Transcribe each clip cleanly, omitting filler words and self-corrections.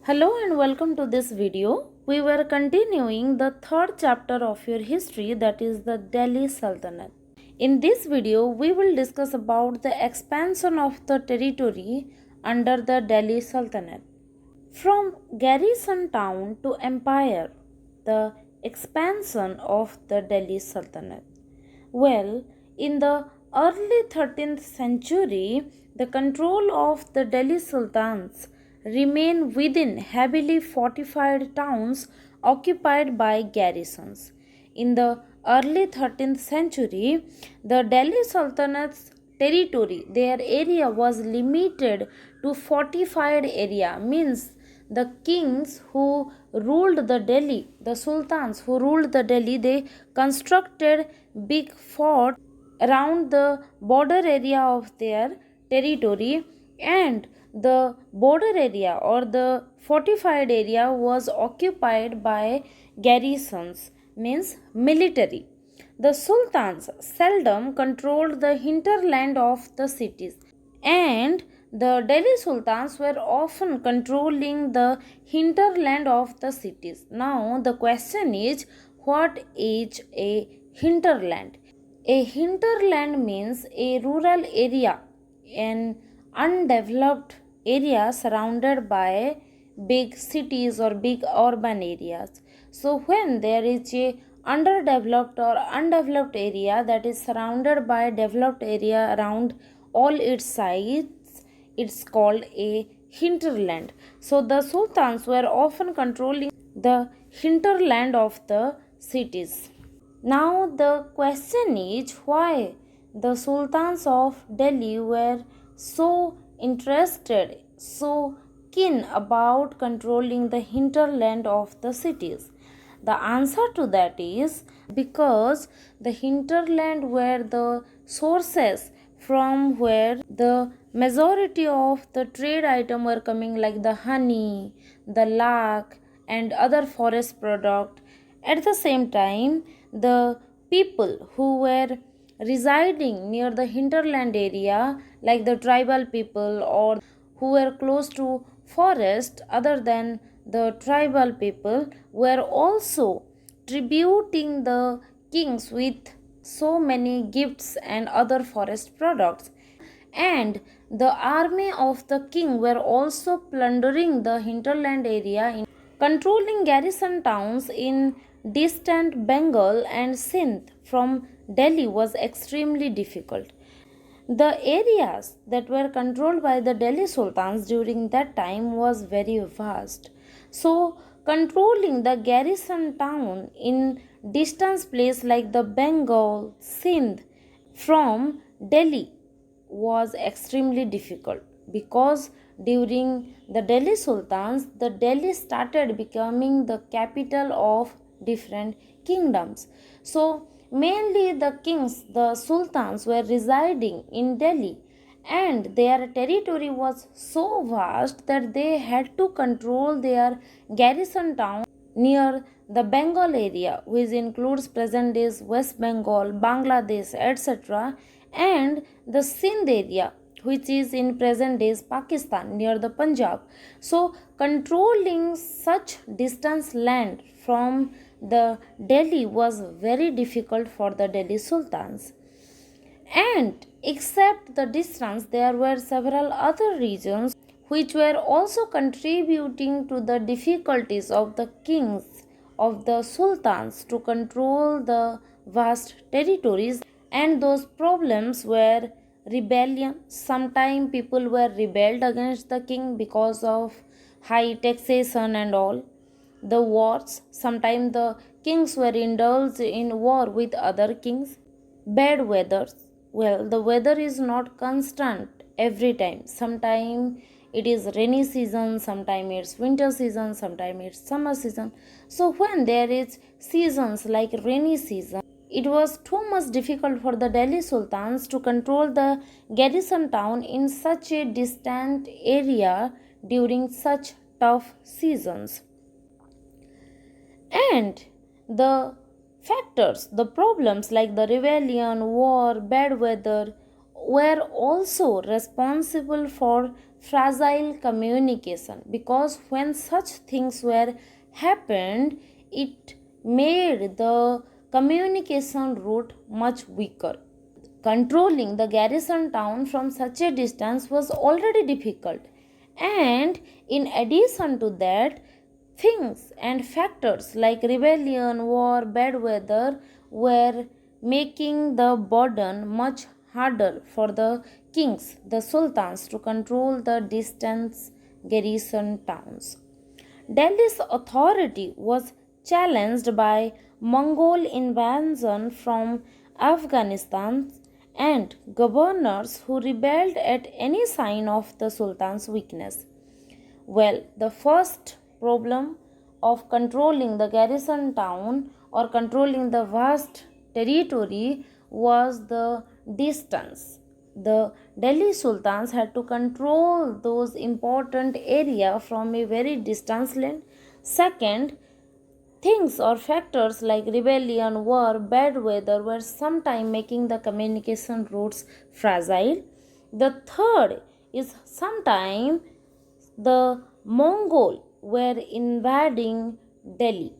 Hello and welcome to this video. We were continuing the third chapter of your history, that is the Delhi Sultanate. In this video, we will discuss about the expansion of the territory under the Delhi Sultanate. From garrison town to empire, the expansion of the Delhi Sultanate. Well, in the early 13th century, the control of the Delhi Sultans remained within heavily fortified towns occupied by garrisons. In the early 13th century, the Delhi Sultanate's territory, their area was limited to fortified area, means the kings who ruled the Delhi, the sultans who ruled the Delhi, they constructed big fort around the border area of their territory, and the border area or the fortified area was occupied by garrisons, means military. The sultans seldom controlled the hinterland of the cities, and the Delhi sultans were often controlling the hinterland of the cities. Now, the question is, what is a hinterland? A hinterland means a rural area, an undeveloped area surrounded by big cities or big urban areas. So, when there is a underdeveloped or undeveloped area that is surrounded by developed area around all its sides, it's called a hinterland. So the sultans were often controlling the hinterland of the cities. Now the question is, why the sultans of Delhi were so interested, so keen about controlling the hinterland of the cities. The answer to that is because the hinterland were the sources from where the majority of the trade item were coming, like the honey, the lac, and other forest product. At the same time, the people who were residing near the hinterland area, like the tribal people or who were close to forest other than the tribal people, were also tributing the kings with so many gifts and other forest products, and the army of the king were also plundering the hinterland area. Controlling garrison towns in distant Bengal and Sindh from Delhi was extremely difficult. The areas that were controlled by the Delhi sultans during that time was very vast. So, controlling the garrison town in distant place like the Bengal, Sindh from Delhi was extremely difficult, because during the Delhi sultans, the Delhi started becoming the capital of different kingdoms. So mainly the kings, the sultans, were residing in Delhi, and their territory was so vast that they had to control their garrison town near the Bengal area, which includes present days West Bengal, Bangladesh, etc., and the Sindh area, which is in present days Pakistan near the Punjab. So, controlling such distance land from the Delhi was very difficult for the Delhi sultans. And except the distance, there were several other regions which were also contributing to the difficulties of the kings, of the sultans, to control the vast territories. And those problems were rebellion. Sometimes people were rebelled against the king because of high taxation and all. The wars, sometimes the kings were indulged in war with other kings. Bad weather, well, the weather is not constant every time. Sometimes it is rainy season, sometimes it's winter season, sometimes it's summer season. So when there is seasons like rainy season, it was too much difficult for the Delhi sultans to control the garrison town in such a distant area during such tough seasons. And the factors, the problems like the rebellion, war, bad weather, were also responsible for fragile communication, because when such things were happened, it made the communication route much weaker. Controlling the garrison town from such a distance was already difficult, and in addition to that, things and factors like rebellion, war, bad weather were making the burden much harder for the kings, the sultans, to control the distant garrison towns. Delhi's authority was challenged by Mongol invasion from Afghanistan and governors who rebelled at any sign of the Sultan's weakness. Well, the first problem of controlling the garrison town or controlling the vast territory was the distance. The Delhi sultans had to control those important area from a very distant land. Second, things or factors like rebellion, war, bad weather were sometimes making the communication routes fragile. The third is sometimes the Mongol were invading Delhi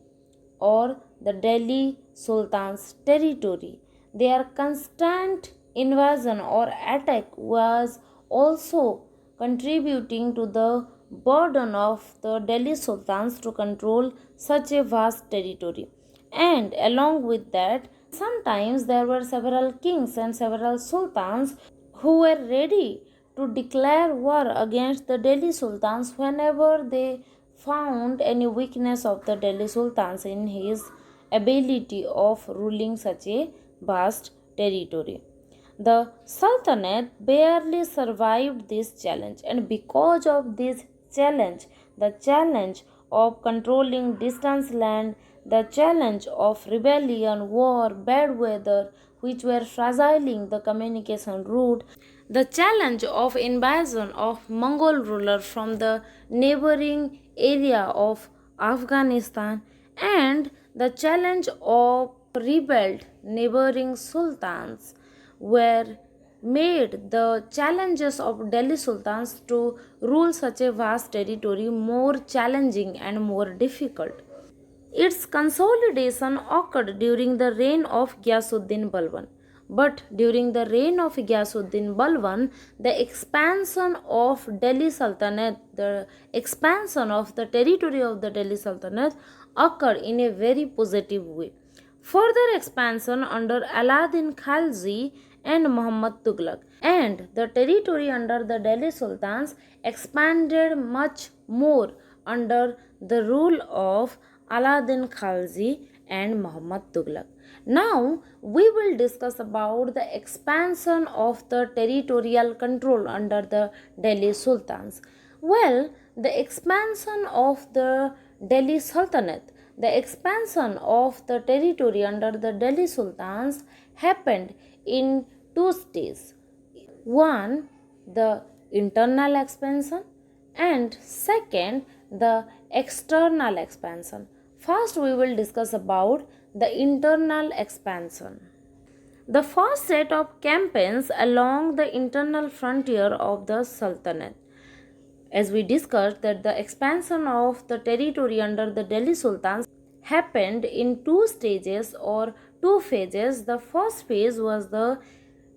or the Delhi Sultan's territory. Their constant invasion or attack was also contributing to the burden of the Delhi Sultans to control such a vast territory. And along with that, sometimes there were several kings and several sultans who were ready to declare war against the Delhi sultans whenever they found any weakness of the Delhi sultans in his ability of ruling such a vast territory. The Sultanate barely survived this challenge, and because of this challenge, the challenge of controlling distant land, the challenge of rebellion, war, bad weather, which were fragiling the communication route, the challenge of invasion of Mongol ruler from the neighboring area of Afghanistan, and the challenge of rebelled neighboring sultans were made the challenges of Delhi sultans to rule such a vast territory more challenging and more difficult. Its consolidation occurred during the reign of Ghiyasuddin Balban. But during the reign of Ghiyasuddin Balban, the expansion of Delhi Sultanate, the expansion of the territory of the Delhi Sultanate occurred in a very positive way. Further expansion under Alauddin Khalji and Muhammad Tughlaq, and the territory under the Delhi Sultans expanded much more under the rule of Alauddin Khalji and Muhammad Tughlaq. Now we will discuss about the expansion of the territorial control under the Delhi Sultans. Well, the expansion of the Delhi Sultanate, the expansion of the territory under the Delhi Sultans happened in two stages. One, the internal expansion, and second, the external expansion. First, we will discuss about the internal expansion. The first set of campaigns along the internal frontier of the Sultanate. As we discussed that the expansion of the territory under the Delhi Sultans happened in two stages or two phases. The first phase was the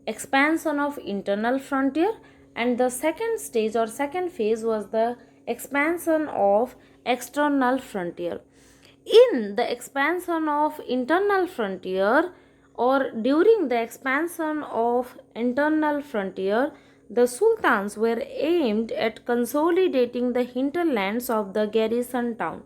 expansion of internal frontier, and the second stage or second phase was the expansion of external frontier. In the expansion of internal frontier or during the expansion of internal frontier, the sultans were aimed at consolidating the hinterlands of the garrison town.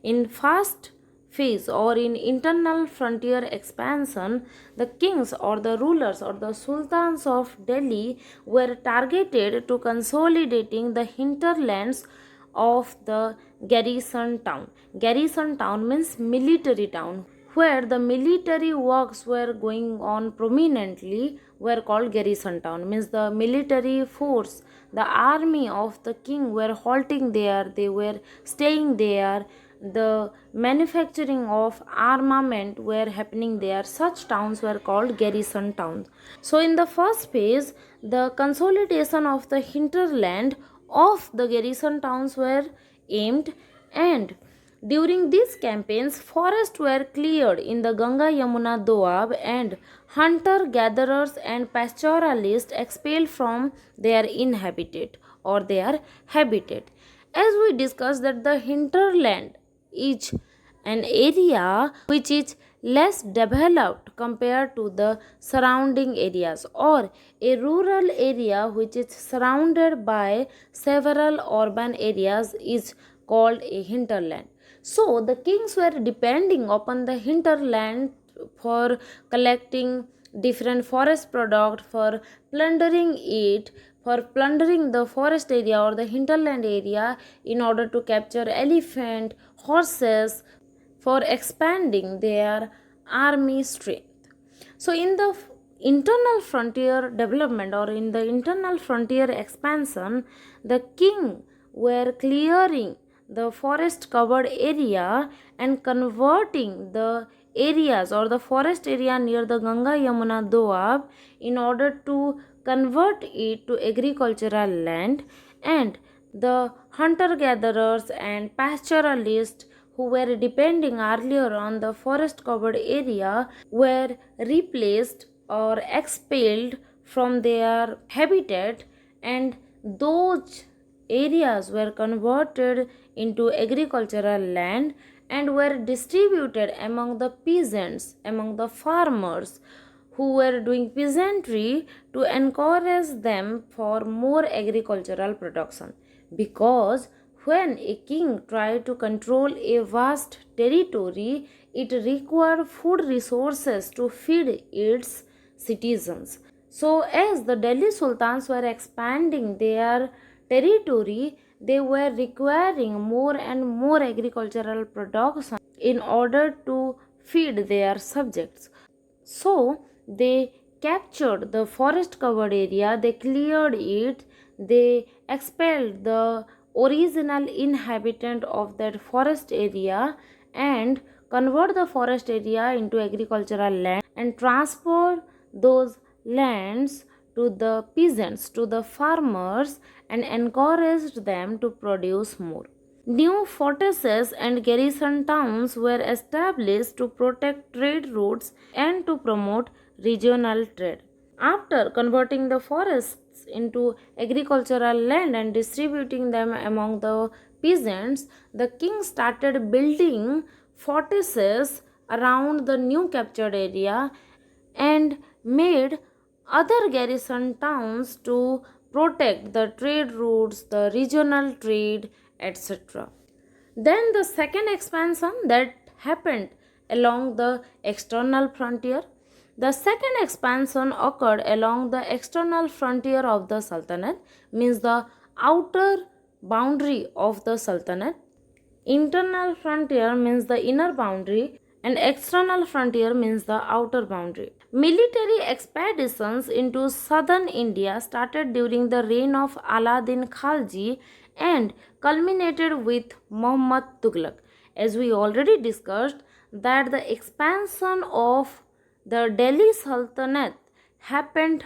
In first phase or in internal frontier expansion, the kings or the rulers or the sultans of Delhi were targeted to consolidating the hinterlands of the garrison town. Garrison town means military town, where the military works were going on prominently were called garrison town, means the military force, the army of the king were halting there, they were staying there, the manufacturing of armament were happening there. Such towns were called garrison towns. So in the first phase, the consolidation of the hinterland of the garrison towns were aimed, and during these campaigns, forests were cleared in the Ganga Yamuna Doab, and hunter gatherers and pastoralists expelled from their inhabited or their habitat. As we discussed, that the hinterland is an area which is less developed compared to the surrounding areas, or a rural area which is surrounded by several urban areas is called a hinterland. So the kings were depending upon the hinterland for collecting different forest product, for plundering it, for plundering the forest area or the hinterland area in order to capture elephant, horses, for expanding their army strength. So, in the internal frontier development or in the internal frontier expansion, the king were clearing the forest covered area and converting the areas or the forest area near the Ganga Yamuna Doab in order to convert it to agricultural land, and the hunter gatherers and pastoralists who were depending earlier on the forest covered area were replaced or expelled from their habitat, and those areas were converted into agricultural land and were distributed among the peasants, among the farmers who were doing peasantry, to encourage them for more agricultural production. Because when a king tried to control a vast territory, it required food resources to feed its citizens. So, as the Delhi Sultans were expanding their territory, they were requiring more and more agricultural production in order to feed their subjects. So they captured the forest covered area, they cleared it, they expelled the original inhabitant of that forest area and convert the forest area into agricultural land and transfer those lands to the peasants, to the farmers, and encouraged them to produce more. New fortresses and garrison towns were established to protect trade routes and to promote regional trade. After converting the forests into agricultural land and distributing them among the peasants, the king started building fortresses around the new captured area and made other garrison towns to protect the trade routes, the regional trade, etc. Then the second expansion that happened along the external frontier. The second expansion occurred along the external frontier of the Sultanate, means the outer boundary of the Sultanate. Internal frontier means the inner boundary, and external frontier means the outer boundary. Military expeditions into southern India started during the reign of Alauddin Khalji and culminated with Muhammad Tughlaq. As we already discussed, that the expansion of the Delhi Sultanate happened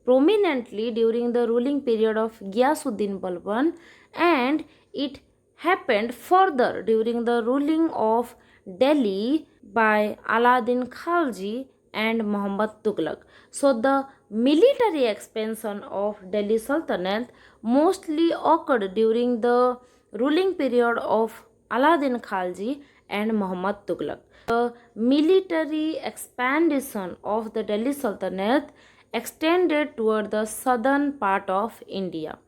prominently during the ruling period of Ghiyasuddin Balban, and it happened further during the ruling of Delhi by Alauddin Khalji and Muhammad Tughlaq. So the military expansion of Delhi Sultanate mostly occurred during the ruling period of Alauddin Khalji and Muhammad Tughlaq. The military expansion of the Delhi Sultanate extended toward the southern part of India.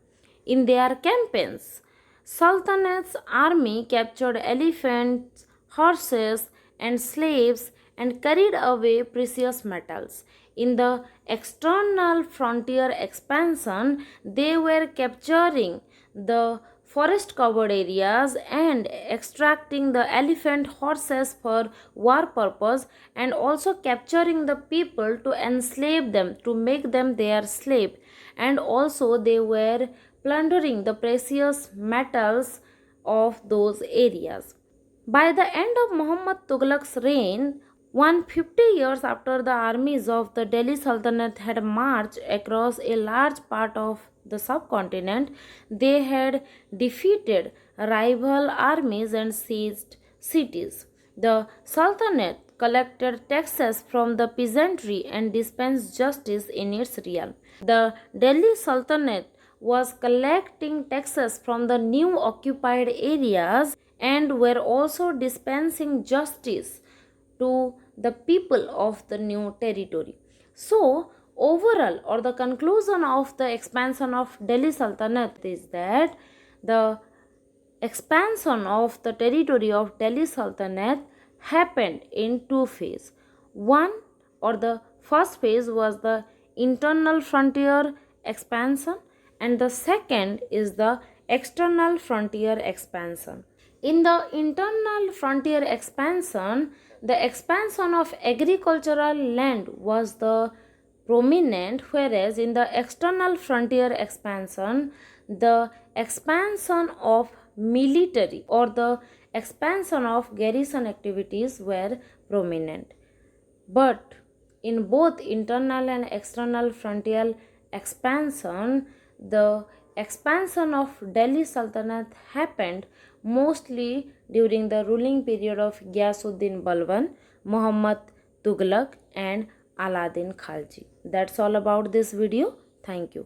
In their campaigns, Sultanate's army captured elephants, horses, and slaves and carried away precious metals. In the external frontier expansion, they were capturing the forest covered areas and extracting the elephant horses for war purpose, and also capturing the people to enslave them, to make them their slave, and also they were plundering the precious metals of those areas. By the end of Muhammad Tughlaq's reign, 150 years after the armies of the Delhi Sultanate had marched across a large part of the subcontinent, they had defeated rival armies and seized cities. The Sultanate collected taxes from the peasantry and dispensed justice in its realm. The Delhi Sultanate was collecting taxes from the new occupied areas and were also dispensing justice to the people of the new territory. So, overall, or the conclusion of the expansion of Delhi Sultanate is that the expansion of the territory of Delhi Sultanate happened in two phases. One, or the first phase, was the internal frontier expansion, and the second is the external frontier expansion. In the internal frontier expansion, the expansion of agricultural land was the prominent, whereas in the external frontier expansion, the expansion of military or the expansion of garrison activities were prominent. But in both internal and external frontier expansion, the expansion of Delhi Sultanate happened mostly during the ruling period of Ghiyasuddin Balban, Muhammad Tughlaq, and Alauddin Khalji. That's all about this video. Thank you.